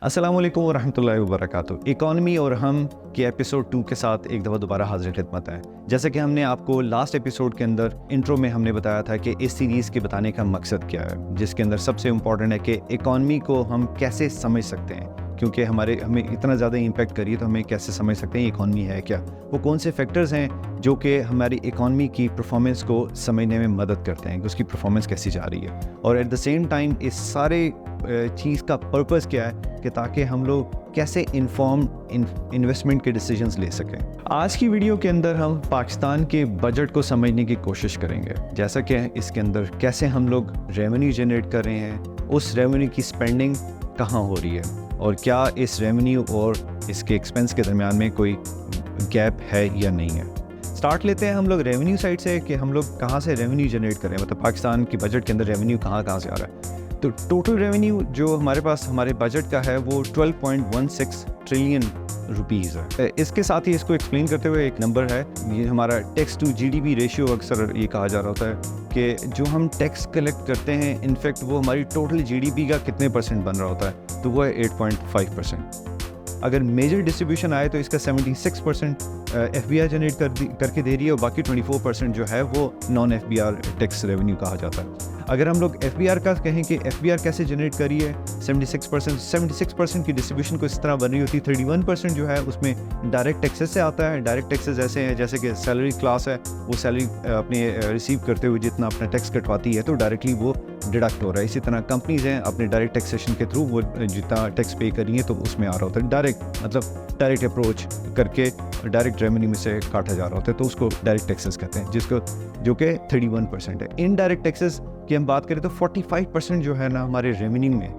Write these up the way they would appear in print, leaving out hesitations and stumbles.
अस्सलाम वालेकुम वरहमतुल्लाहि वबरकातुहू। इकॉनमी और हम के एपिसोड 2 के साथ एक दफ़ा दोबारा हाजिर खिदमत है। जैसे कि हमने आपको लास्ट एपिसोड के अंदर इंट्रो में हमने बताया था कि इस सीरीज़ के बताने का मकसद क्या है, जिसके अंदर सबसे इम्पॉर्टेंट है कि इकॉनमी को हम कैसे समझ सकते हैं, क्योंकि हमें इतना ज़्यादा इम्पैक्ट करिए तो हमें कैसे समझ सकते हैं इकॉनमी है क्या, वो कौन से फैक्टर्स हैं जो कि हमारी इकॉनमी की परफॉर्मेंस को समझने में मदद करते हैं कि उसकी परफॉर्मेंस कैसी जा रही है, और एट द सेम टाइम इस सारे चीज़ का पर्पस क्या है कि ताकि हम लोग कैसे इन्फॉर्म्ड इन्वेस्टमेंट के डिसीजंस ले सकें। आज की वीडियो के अंदर हम पाकिस्तान के बजट को समझने की कोशिश करेंगे, जैसा कि इसके अंदर कैसे हम लोग रेवेन्यू जनरेट कर रहे हैं, उस रेवेन्यू की स्पेंडिंग कहाँ हो रही है, और क्या इस रेवेन्यू और इसके एक्सपेंस के दरमियान में कोई गैप है या नहीं है। स्टार्ट लेते हैं हम लोग रेवेन्यू साइड से कि हम लोग कहाँ से रेवेन्यू जनरेट करें, मतलब पाकिस्तान की बजट के अंदर रेवेन्यू कहाँ से आ रहा है। तो टोटल रेवेन्यू जो हमारे पास हमारे बजट का है वो 12.16 ट्रिलियन रुपीज़ है। इसके साथ ही इसको एक्सप्लेन करते हुए एक नंबर है, ये हमारा टैक्स टू जीडीपी रेशियो अक्सर ये कहा जा रहा होता है कि जो हम टैक्स कलेक्ट करते हैं इनफैक्ट वो हमारी टोटल जीडीपी का कितने परसेंट बन रहा होता है, तो वो है 8.5%। अगर मेजर डिस्ट्रीब्यूशन आए तो इसका 76% एफबीआर जनरेट करके दे रही है, और बाकी 24% जो है वो नॉन एफबीआर टैक्स रेवेन्यू कहा जाता है। अगर हम लोग एफबीआर का कहें कि एफबीआर कैसे जनरेट करी है, 76% की डिस्ट्रीब्यूशन को इस तरह बन रही होती है। 31% जो है उसमें डायरेक्ट टैक्सेस से आता है। डायरेक्ट टैक्सेस ऐसे हैं जैसे कि सैलरी क्लास है, वो सैलरी अपने रिसीव करते हुए जितना अपना टैक्स कटवाती है तो डायरेक्टली वो डिडक्ट हो रहा है। इसी तरह कंपनीज हैं अपने डायरेक्ट टैक्सेशन के थ्रू वो जितना टैक्स पे करेंगे तो उसमें आ रहा होता है डायरेक्ट, मतलब डायरेक्ट अप्रोच करके डायरेक्ट रेवेन्यू में से काटा जा रहा होता है, तो उसको डायरेक्ट टैक्सेस कहते हैं, जिसको जो कि 31% है। इनडायरेक्ट टैक्सेस की हम बात करें तो 45% जो है ना हमारे रेवेन्यू में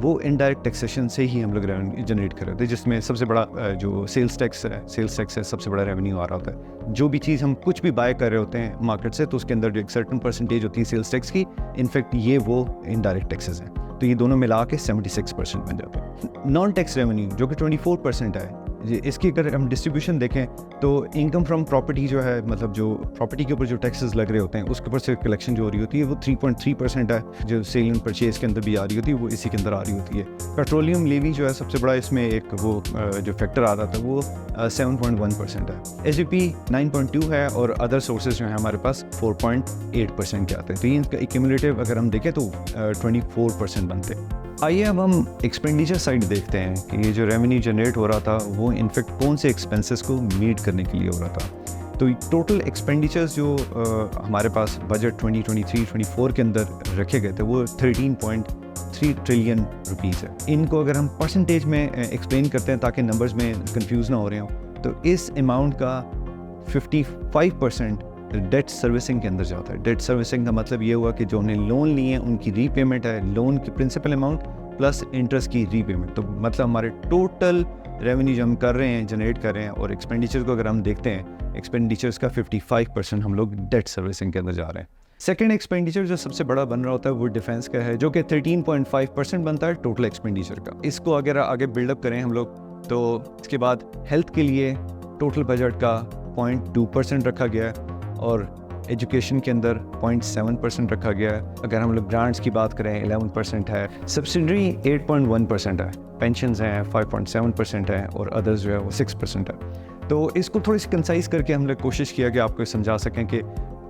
वो इनडायरेक्ट टैक्सेशन से ही हम लोग रेवेन्यू जनरेट कर रहे होते हैं, जिसमें सबसे बड़ा जो सेल्स टैक्स है सबसे बड़ा रेवेन्यू आ रहा होता है। जो भी चीज़ हम कुछ भी बाय कर रहे होते हैं मार्केट से तो उसके अंदर जो एक सर्टन परसेंटेज होती है सेल्स टैक्स की, इनफैक्ट ये वो इनडायरेक्ट टैक्सेस हैं, तो ये दोनों मिला के 76% बन जाते हैं। नॉन टैक्स रेवेन्यू जो कि 24% है, इसकी अगर हम डिस्ट्रीब्यूशन देखें तो इनकम फ्रॉम प्रॉपर्टी जो है, मतलब जो प्रॉपर्टी के ऊपर जो टैक्सेस लग रहे होते हैं उसके ऊपर से कलेक्शन जो हो रही होती है वो 3.3% है। जो सेल एंड परचेज के अंदर भी आ रही होती है वो इसी के अंदर आ रही होती है। पेट्रोलियम लेवी जो है सबसे बड़ा इसमें एक वो जो फैक्टर आ रहा था वो 7.1% है। एसजीपी 9.2 है, और अदर सोर्सेज जो है हमारे पास 4.8% के आते हैं, तो ये इनका एक्यूमुलेटिव अगर हम देखें तो 24% बनते हैं। आइए अब हम एक्सपेंडिचर साइड देखते हैं कि ये जो रेवेन्यू जनरेट हो रहा था वो इनफैक्ट कौन से एक्सपेंसेस को मीट करने के लिए हो रहा था। तो टोटल एक्सपेंडिचर्स जो हमारे पास बजट 2023-24 के अंदर रखे गए थे वो 13.3 ट्रिलियन रुपीज़ है। इनको अगर हम परसेंटेज में एक्सप्लेन करते हैं ताकि नंबर्स में कंफ्यूज ना हो रहे हों, तो इस अमाउंट का 55% डेट सर्विसिंग के अंदर जाता है। डेट सर्विसिंग का मतलब ये हुआ कि जो हमने लोन लिए हैं उनकी रीपेमेंट है, लोन की प्रिंसिपल अमाउंट प्लस इंटरेस्ट की रीपेमेंट, तो मतलब हमारे टोटल रेवेन्यू जो हम कर रहे हैं जनरेट कर रहे हैं, और एक्सपेंडिचर को अगर हम देखते हैं एक्सपेंडिचर्स का 55% हम लोग डेट सर्विसिंग के अंदर जा रहे हैं। सेकेंड एक्सपेंडिचर जो सबसे बड़ा बन रहा होता है वो डिफेंस का है, जो कि 13.5% बनता है टोटल एक्सपेंडिचर का। इसको अगर आगे बिल्डअप करें हम लोग तो इसके बाद हेल्थ के लिए टोटल बजट का 0.2% रखा गया है, और एजुकेशन के अंदर 0.7% रखा गया है। अगर हम लोग ग्रांट्स की बात करें 11% है, सब्सिडरी 8.1% है, पेंशन्स हैं 5.7% है, और अदर्स जो है वो 6% है। तो इसको थोड़ी सी कंसाइज करके हम लोग कोशिश किया कि आपको समझा सकें कि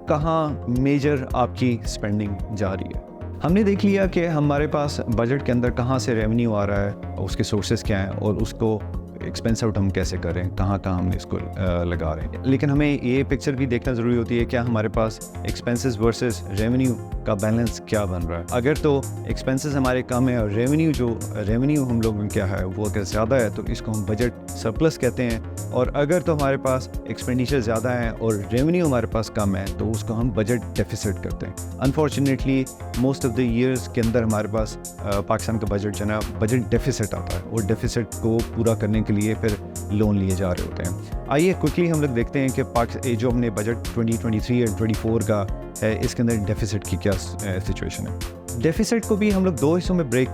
कहाँ मेजर आपकी स्पेंडिंग जा रही है। हमने देख लिया कि हमारे पास बजट के अंदर कहाँ से रेवेन्यू आ रहा है, उसके सोर्सेज क्या हैं, और उसको एक्सपेंस आउट हम कैसे करें, कहाँ हमने इसको लगा रहे हैं। लेकिन हमें ये पिक्चर भी देखना ज़रूरी होती है, क्या हमारे पास एक्सपेंसेस वर्सेस रेवेन्यू का बैलेंस क्या बन रहा है। अगर तो एक्सपेंसेस हमारे कम है और रेवेन्यू हम लोगों क्या है वो अगर ज़्यादा है तो इसको हम बजट सरप्लस कहते हैं, और अगर तो हमारे पास एक्सपेंडिचर ज़्यादा है और रेवेन्यू हमारे पास कम है तो उसको हम बजट डेफिसिट करते हैं। Unfortunately most of the years के अंदर हमारे पास पाकिस्तान का बजट जो है बजट डेफिसिट आता है, और डेफिसिट को पूरा करने के लिए फिर लोन लिए जा रहे होते हैं। आइए क्विकली हम लोग देखते हैं कि जो हमने बजट 2023 और 24 का है इसके अंदर डेफिसिट की क्या सिचुएशन है। डेफिसिट को भी हम लोग दो हिस्सों में ब्रेक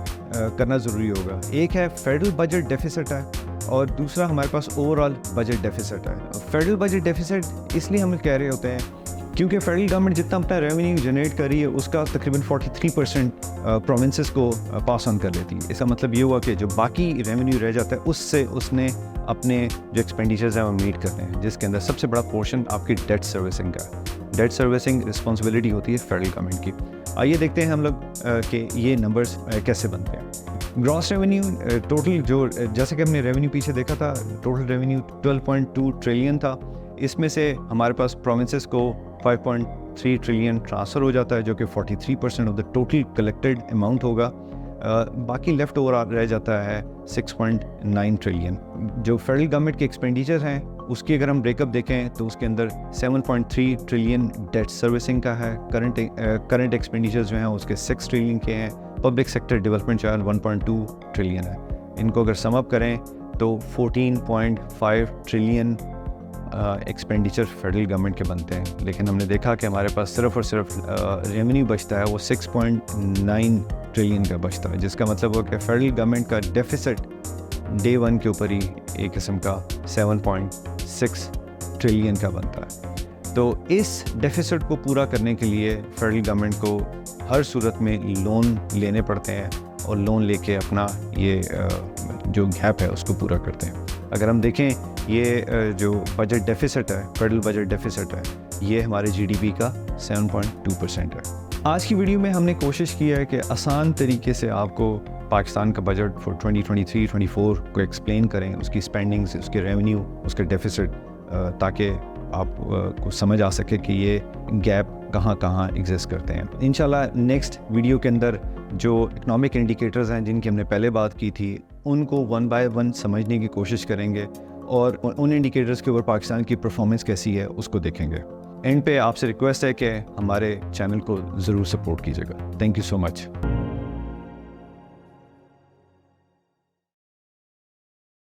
करना ज़रूरी होगा। एक है फेडरल बजट डेफिसिट है, और दूसरा हमारे पास ओवरऑल बजट डेफिसिट है। फेडरल बजट डेफिसिट इसलिए हम कह रहे होते हैं क्योंकि फेडरल गवर्नमेंट जितना अपना रेवेन्यू जनरेट कर रही है उसका तकरीबन 43% प्रोविंसेस को पास ऑन कर लेती है। इसका मतलब ये हुआ कि जो बाकी रेवेन्यू रह जाता है उससे उसने अपने जो एक्सपेंडिचर्स हैं वो मीट करने हैं, जिसके अंदर सबसे बड़ा पोर्शन आपकी डेट सर्विसिंग का है। डेट सर्विसिंग रिस्पॉन्सिबिलिटी होती है फेडरल गवर्नमेंट की। आइए देखते हैं हम लोग कि ये नंबर्स कैसे बनते हैं। ग्रॉस रेवेन्यू टोटल जो जैसे कि हमने रेवेन्यू पीछे देखा था, टोटल रेवेन्यू 12.2 ट्रिलियन था। इसमें से हमारे पास प्रोविंसेस को 5.3 ट्रिलियन ट्रांसफ़र हो जाता है, जो कि 43% of the total collected amount होगा। बाकी लेफ़्ट ओवर रह जाता है 6.9 ट्रिलियन। जो फेडरल गवर्नमेंट के एक्सपेंडिचर हैं उसकी अगर हम ब्रेकअप देखें तो उसके अंदर 7.3 ट्रिलियन डेट सर्विसिंग का है। करंट एक्सपेंडिचर जो हैं उसके 6 ट्रिलियन के हैं। पब्लिक सेक्टर डेवलपमेंट जो है 1.2 ट्रिलियन है। इनको अगर समअप करें तो 14.5 ट्रिलियन एक्सपेंडिचर फेडरल गवर्नमेंट के बनते हैं। लेकिन हमने देखा कि हमारे पास सिर्फ और सिर्फ रेवेन्यू बचता है वो 6.9 ट्रिलियन का बचता है, जिसका मतलब हो कि फेडरल गवर्नमेंट का डेफिसिट डे 1 के ऊपर ही एक किस्म का 7.6 ट्रिलियन का बनता है। तो इस डेफिसिट को पूरा करने के लिए फेडरल गवर्नमेंट को हर सूरत में लोन लेने पड़ते हैं और लोन लेके अपना ये जो गैप है उसको पूरा करते हैं। अगर हम देखें ये जो बजट डेफिसिट है, फेडरल बजट डेफिसिट है, ये हमारे जीडीपी का 7.2% है। आज की वीडियो में हमने कोशिश की है कि आसान तरीके से आपको पाकिस्तान का बजट फॉर 2023-24 को एक्सप्लेन करें, उसकी स्पेंडिंग्स, उसके रेवेन्यू, उसके डेफिसिट, ताकि आप को समझ आ सके कि ये गैप कहाँ कहाँ एग्जिस्ट करते हैं। इंशाल्लाह नेक्स्ट वीडियो के अंदर जो इकोनॉमिक इंडिकेटर्स हैं जिनकी हमने पहले बात की थी उनको 1 बाय 1 समझने की कोशिश करेंगे और उन इंडिकेटर्स के ऊपर पाकिस्तान की परफॉर्मेंस कैसी है उसको देखेंगे। एंड पे आपसे रिक्वेस्ट है कि हमारे चैनल को ज़रूर सपोर्ट कीजिएगा। Thank you so much.